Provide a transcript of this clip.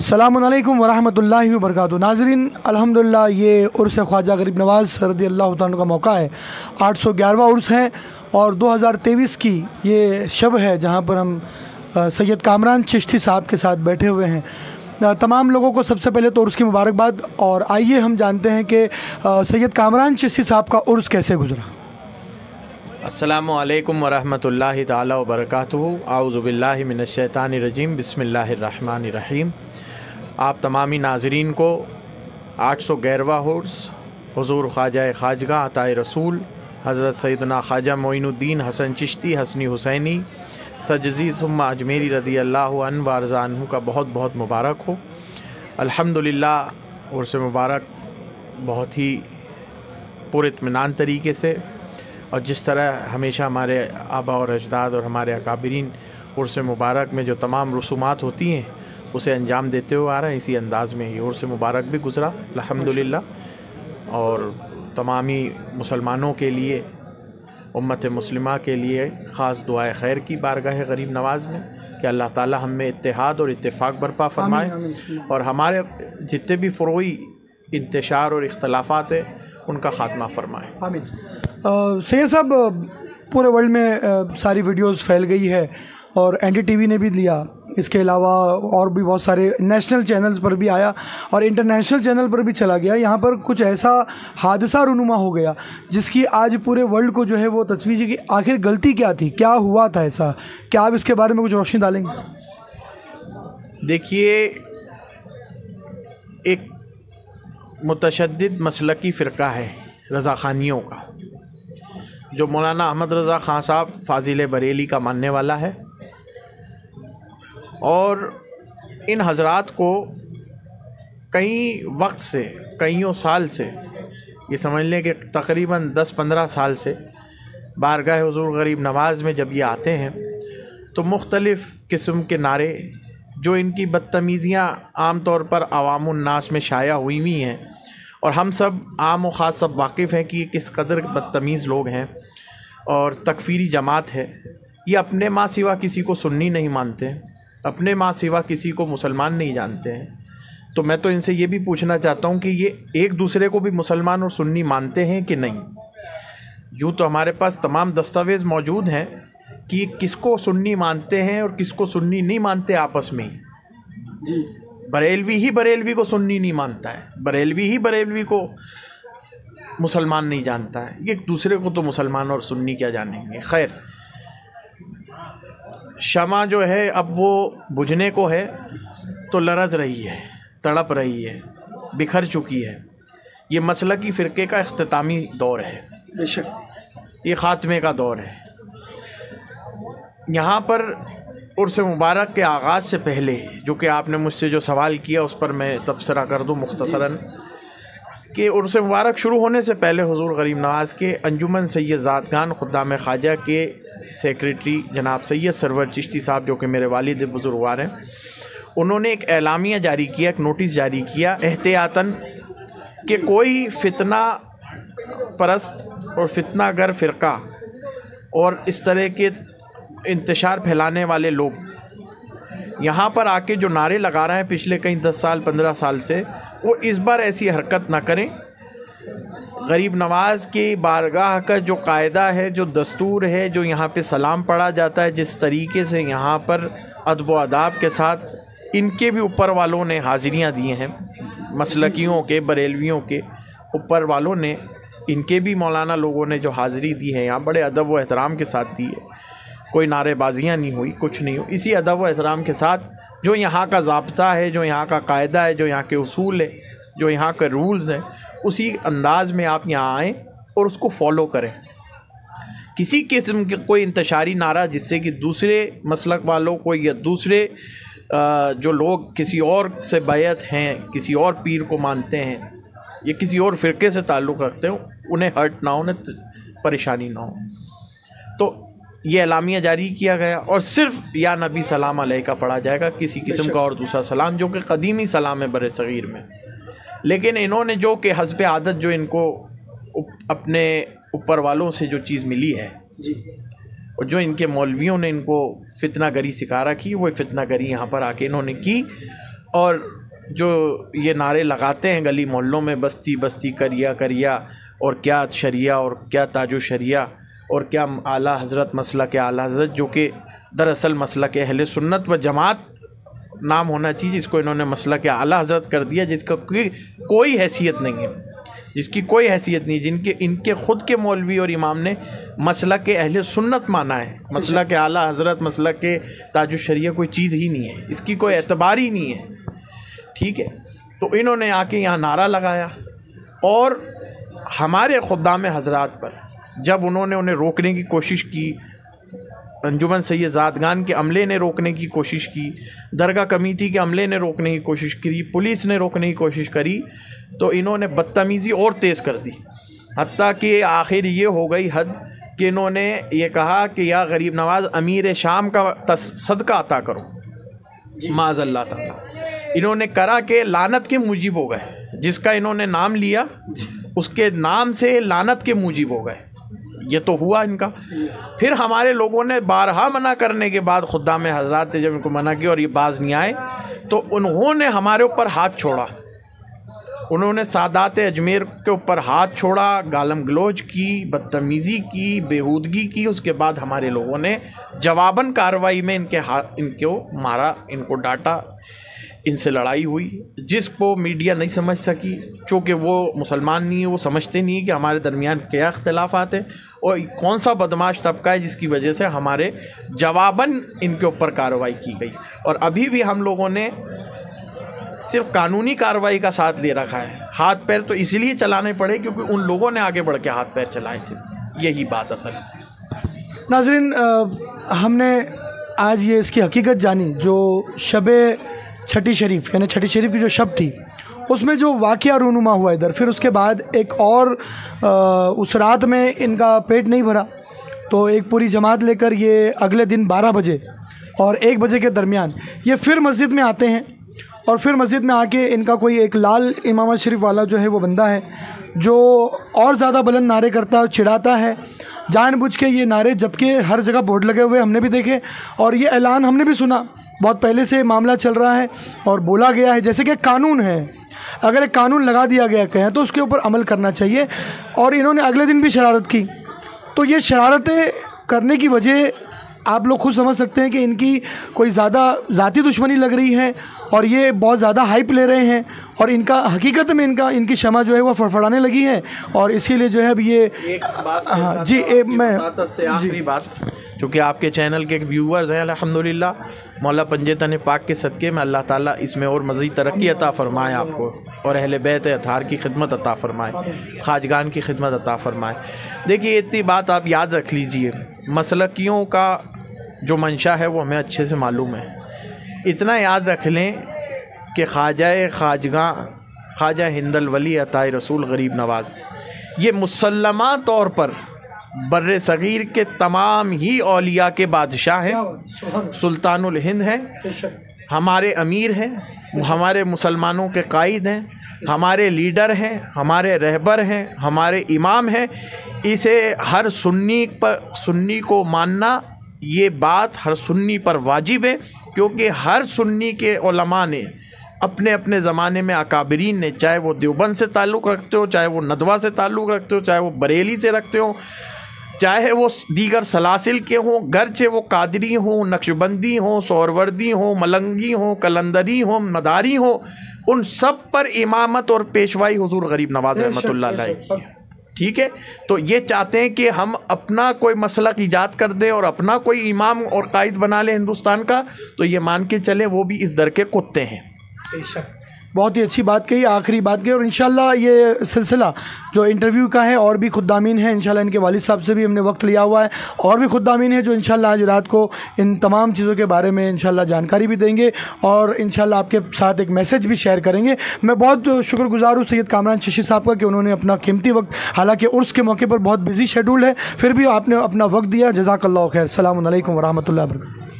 अस्सलामुअलैकुम वरहमतुल्लाहि वबरकातुहू। नाज़रीन, अल्हम्दुलिल्लाह ये उर्स ख्वाजा गरीब नवाज़ रज़ी अल्लाह तआला का मौका है। 811वां उर्स है और 2023 की ये शब है जहाँ पर हम सैयद कामरान चिश्ती साहब के साथ बैठे हुए हैं। तमाम लोगों को सबसे पहले तो उर्स की मुबारकबाद। और आइए हम जानते हैं कि सैयद कामरान चिश्ती साहब का उर्स कैसे गुजरा। अस्सलामु अलैकुम वरहमतुल्लाहि ताला वबरकातुहू। आऊज़ु बिल्लाहि मिनश्शैतानिर रजीम। बिस्मिल्लाहिर रहमानिर रहीम। आप तमामी नाज़रीन को 811वां उर्स हुज़ूर ख्वाजा खाजगा अताए रसूल हज़रत सैयदना ख्वाजा मोइनुद्दीन हसन चिश्ती हसनी हुसैनी सजज़ी सुम्मा अजमेरी रज़ी अल्लाहु अन्हु व अर्ज़ा अन्हु का बहुत बहुत मुबारक हो। अल्हम्दुलिल्लाह उर्स मुबारक बहुत ही पुरइत्मीनान तरीके से और जिस तरह हमेशा हमारे आबा और अजदाद और हमारे अकाबिरीन उर्स मुबारक में जो तमाम रसूमात होती हैं उसे अंजाम देते हुए आ रहा है, इसी अंदाज़ में ये उर्स मुबारक भी गुज़रा अल्हम्दुलिल्लाह। और तमामी मुसलमानों के लिए, उम्मत मुस्लिमा के लिए ख़ास दुआए खैर की बारगाह गरीब नवाज़ में कि अल्लाह ताला हम में इत्तेहाद और इत्तेफाक बर्पा फरमाए और हमारे जितने भी फ़ुरूई इंतशार और इख्तलाफात हैं उनका ख़ात्मा फरमाए। आमीन। सैयद साहब, पूरे वर्ल्ड में सारी वीडियोस फैल गई है और NDTV ने भी लिया, इसके अलावा और भी बहुत सारे नेशनल चैनल्स पर भी आया और इंटरनेशनल चैनल पर भी चला गया। यहाँ पर कुछ ऐसा हादसा रूनुमा हो गया जिसकी आज पूरे वर्ल्ड को जो है वो तशवीश है कि आखिर गलती क्या थी, क्या हुआ था ऐसा। क्या आप इसके बारे में कुछ रोशनी डालेंगे? देखिए, एक मुतशद्दिद मसलकी फ़िरका है रज़ा ख़ानियों का, जो मौलाना अहमद रज़ा ख़ान साहब फ़ाज़िल बरेली का मानने वाला है। और इन हज़रात को कई वक्त से, कईयों साल से, ये समझ लें कि तकरीबन 10-15 साल से बारगाह हुज़ूर गरीब नवाज़ में जब ये आते हैं तो मुख्तलिफ़ किस्म के नारे, जो इनकी बदतमीज़ियाँ आम तौर पर अवामुन्नास में शाया हुई हुई हैं और हम सब आम व ख़ास सब वाकिफ़ हैं कि ये किस कदर बदतमीज़ लोग हैं और तकफ़ीरी जमात है। ये अपने माँ सिवा किसी को सुन्नी नहीं मानते, अपने माँ सिवा किसी को मुसलमान नहीं जानते हैं। तो मैं तो इनसे ये भी पूछना चाहता हूँ कि ये एक दूसरे को भी मुसलमान और सुन्नी मानते हैं कि नहीं। यूँ तो हमारे पास तमाम दस्तावेज़ मौजूद हैं कि किसको सुन्नी मानते हैं और किसको सुन्नी नहीं मानते आपस में जी। बरेलवी ही बरेलवी को सुन्नी नहीं मानता है, बरेलवी ही बरेलवी को मुसलमान नहीं जानता है। ये एक दूसरे को तो मुसलमान और सुन्नी क्या जानेंगे। खैर, शमा जो है अब वो बुझने को है तो लरज़ रही है, तड़प रही है, बिखर चुकी है। ये मसलकी फ़िरके का इख्तितामी दौर है, बेशक ये ख़ात्मे का दौर है। यहाँ पर उर्स मुबारक के आगाज़ से पहले, जो कि आपने मुझसे जो सवाल किया उस पर मैं तबसरा कर दूँ मुख्तसरन, कि उर्स मुबारक शुरू होने से पहले हुज़ूर गरीब नवाज़ के अंजुमन सैयद ज़ादगान खुद्दाम ख्वाजा के सेक्रेटरी जनाब सैयद सरवर चिश्ती साहब, जो कि मेरे वालिद बुज़ुर्गवार हैं, उन्होंने एक एलामिया जारी किया, एक नोटिस जारी किया एहतियातन कि कोई फितना परस्त और फितना गर फ़िरका और इस तरह के इंतशार फैलाने वाले लोग यहाँ पर आके जो नारे लगा रहे हैं पिछले कई 10 साल 15 साल से, वो इस बार ऐसी हरकत ना करें। गरीब नवाज़ की बारगाह का जो कायदा है, जो दस्तूर है, जो यहाँ पे सलाम पढ़ा जाता है, जिस तरीके से यहाँ पर अदब व अदाब के साथ इनके भी ऊपर वालों ने हाज़िरियाँ दी हैं, मसलकियों के, बरेलवियों के ऊपर वालों ने, इनके भी मौलाना लोगों ने जो हाज़िरी दी है यहाँ बड़े अदब व एहतराम के साथ दी है। कोई नारेबाजियाँ नहीं हुई, कुछ नहीं हुई। इसी अदब व एहतराम के साथ जो यहाँ का ज़ाब्ता है, जो यहाँ का कायदा है, जो यहाँ के उसूल है, जो यहाँ के रूल्स हैं, उसी अंदाज़ में आप यहाँ आएँ और उसको फॉलो करें। किसी किस्म के कोई इंतशारी नारा जिससे कि दूसरे मसलक वालों को या दूसरे जो लोग किसी और से बैत हैं, किसी और पीर को मानते हैं या किसी और फ़िरके से ताल्लुक़ रखते हो, उन्हें हर्ट ना हो, उन्हें परेशानी ना हो। तो ये एलामिया जारी किया गया और सिर्फ़ या नबी सलाम अलैका पढ़ा जाएगा, किसी किस्म का और दूसरा सलाम, जो कि कदीमी सलाम है बर सग़ीर में। लेकिन इन्होंने जो कि हस्ब आदत जो इनको अपने ऊपर वालों से जो चीज़ मिली है जी, और जो इनके मौलवियों ने इनको फितना गरी सिखा रखी, वो फितना गरी यहाँ पर आके इन्होंने की और जो ये नारे लगाते हैं गली मोहल्लों में, बस्ती बस्ती करिया करिया, और क्या शरिया और क्या ताजो शरिया और क्या आला हज़रत मसला के आला हज़रत, जो कि दरअसल मसला के अहले सुन्नत व जमात नाम होना चाहिए, जिसको इन्होंने मसला के आला हज़रत कर दिया, जिसका कोई हैसियत नहीं है, जिसकी कोई हैसियत नहीं, जिनके इनके ख़ुद के मौलवी और इमाम ने मसला के अहले सुन्नत माना है। मसला के आला हज़रत, मसला के ताजो शरिया कोई चीज़ ही नहीं है, इसकी कोई एतबार ही नहीं है। ठीक है, तो इन्होंने आके यहाँ नारा लगाया और हमारे खुद्दाम हज़रात पर जब उन्होंने उन्हें रोकने की कोशिश की, अंजुमन सैयद ज़ादगान के अमले ने रोकने की कोशिश की, दरगाह कमेटी के अमले ने रोकने की कोशिश करी, पुलिस ने रोकने की कोशिश करी, तो इन्होंने बदतमीज़ी और तेज़ कर दी। हत्ता कि आखिर ये हो गई हद कि इन्होंने ये कहा कि या गरीब नवाज़ अमीर शाम का सदका अता करो, माज़अल्लाह ताला। इन्होंने करा कि लानत के मुजीब हो गए, जिसका इन्होंने नाम लिया उसके नाम से लानत के मुजीब हो गए। ये तो हुआ इनका। फिर हमारे लोगों ने बारहा मना करने के बाद खुद्दाम हज़रात ने जब इनको मना किया और ये बाज नहीं आए, तो उन्होंने हमारे ऊपर हाथ छोड़ा, उन्होंने सादात अजमेर के ऊपर हाथ छोड़ा, गालम गलोच की, बदतमीज़ी की, बेहूदगी की। उसके बाद हमारे लोगों ने जवाबन कार्रवाई में इनको मारा, इनको डांटा, इनसे लड़ाई हुई, जिसको मीडिया नहीं समझ सकी, चूँकि वो मुसलमान नहीं है, वो समझते नहीं है कि हमारे दरमियान क्या इख्तलाफात हैं और कौन सा बदमाश तबका है जिसकी वजह से हमारे जवाबन इनके ऊपर कार्रवाई की गई। और अभी भी हम लोगों ने सिर्फ कानूनी कार्रवाई का साथ ले रखा है, हाथ पैर तो इसलिए चलाने पड़े क्योंकि उन लोगों ने आगे बढ़ के हाथ पैर चलाए थे। यही बात असल है। नाज़रीन, हमने आज ये इसकी हकीकत जानी, जो शबे छठी शरीफ यानी छठी शरीफ की जो शब थी, उसमें जो वाक़या रूनुमा हुआ इधर, फिर उसके बाद एक और उस रात में इनका पेट नहीं भरा, तो एक पूरी जमात लेकर ये अगले दिन 12 बजे और 1 बजे के दरमियान ये फिर मस्जिद में आते हैं। और फिर मस्जिद में आके इनका कोई एक लाल इमामत शरीफ वाला जो है वो बंदा है, जो और ज़्यादा बुलंद नारे करता है और चिढ़ाता है जानबूझ के ये नारे, जबकि हर जगह बोर्ड लगे हुए हमने भी देखे और ये ऐलान हमने भी सुना, बहुत पहले से मामला चल रहा है और बोला गया है जैसे कि कानून है, अगर एक कानून लगा दिया गया कहें तो उसके ऊपर अमल करना चाहिए। और इन्होंने अगले दिन भी शरारत की, तो ये शरारतें करने की वजह आप लोग खुद समझ सकते हैं कि इनकी कोई ज़्यादा ज़ाती दुश्मनी लग रही है और ये बहुत ज़्यादा हाइप ले रहे हैं और इनका हकीकत में इनकी क्षमा जो है वो फड़फड़ाने लगी है। और इसीलिए जो है अब ये एक बात हाँ जी, मैं आखिरी बात, चूँकि आपके चैनल के व्यूअर्स हैं अल्हम्दुलिल्लाह, मौला पंजतन पाक के सदक़े में अल्लाह ताला इसमें और मज़ीद तरक्की अता फ़रमाए आपको और अहले बैत अतार की खिदमत अता फ़रमाए, ख़ाजगान की खिदमत अता फ़रमाए। देखिए इतनी बात आप याद रख लीजिए, मसलकियों का जो मंशा है वो हमें अच्छे से मालूम है। इतना याद रख लें कि ख्वाजा हिंदल वली अताए रसूल गरीब नवाज़ ये मुसल्लमा तौर पर बर्रे सग़ीर के तमाम ही औलिया के बादशाह हैं, सुल्तानुल हिंद हैं, हमारे अमीर हैं, हमारे मुसलमानों के कायद हैं, हमारे लीडर हैं, हमारे रहबर हैं, हमारे इमाम हैं। इसे हर सुन्नी को मानना, ये बात हर सुन्नी पर वाजिब है, क्योंकि हर सुन्नी के उलमा ने अपने अपने ज़माने में अकाबरीन ने, चाहे वो देवबंद से ताल्लुक़ रखते हो, चाहे वो नदवा से ताल्लुक़ रखते हो, चाहे वो बरेली से रखते हो, चाहे वो दीगर सलासिल के हों, गरचे वो कादरी हों, नक्शबंदी हों, सोहरवर्दी हों, मलंगी हों, कलंदरी हों, मदारी हों, उन सब पर इमामत और पेशवाई हुजूर गरीब नवाज़ रहमतुल्लाह अलैह की। ठीक है, तो ये चाहते हैं कि हम अपना कोई मसलक ईजाद कर दें और अपना कोई इमाम और कायद बना लें हिंदुस्तान का, तो ये मान के चलें वो भी इस दर के कुत्ते हैं। बहुत ही अच्छी बात कही, आखिरी बात कही। और इंशाल्लाह ये सिलसिला जो इंटरव्यू का है और भी खुद्दामीन है, इंशाल्लाह इनके वालिद साहब से भी हमने वक्त लिया हुआ है, और भी खुद्दामीन है जो इंशाल्लाह आज रात को इन तमाम चीज़ों के बारे में इंशाल्लाह जानकारी भी देंगे और इंशाल्लाह आपके साथ एक मैसेज भी शेयर करेंगे। मैं बहुत शुक्रगुजार हूँ सैयद कामरान चिश्ती साहब का कि उन्होंने अपना कीमती वक्त, हालाँकि उर्स के मौके पर बहुत बिजी शेड्यूल है, फिर भी आपने अपना वक्त दिया। जज़ाकल्लाह खैर। अस्सलामु अलैकुम व रहमतुल्लाहि व बरकातहू।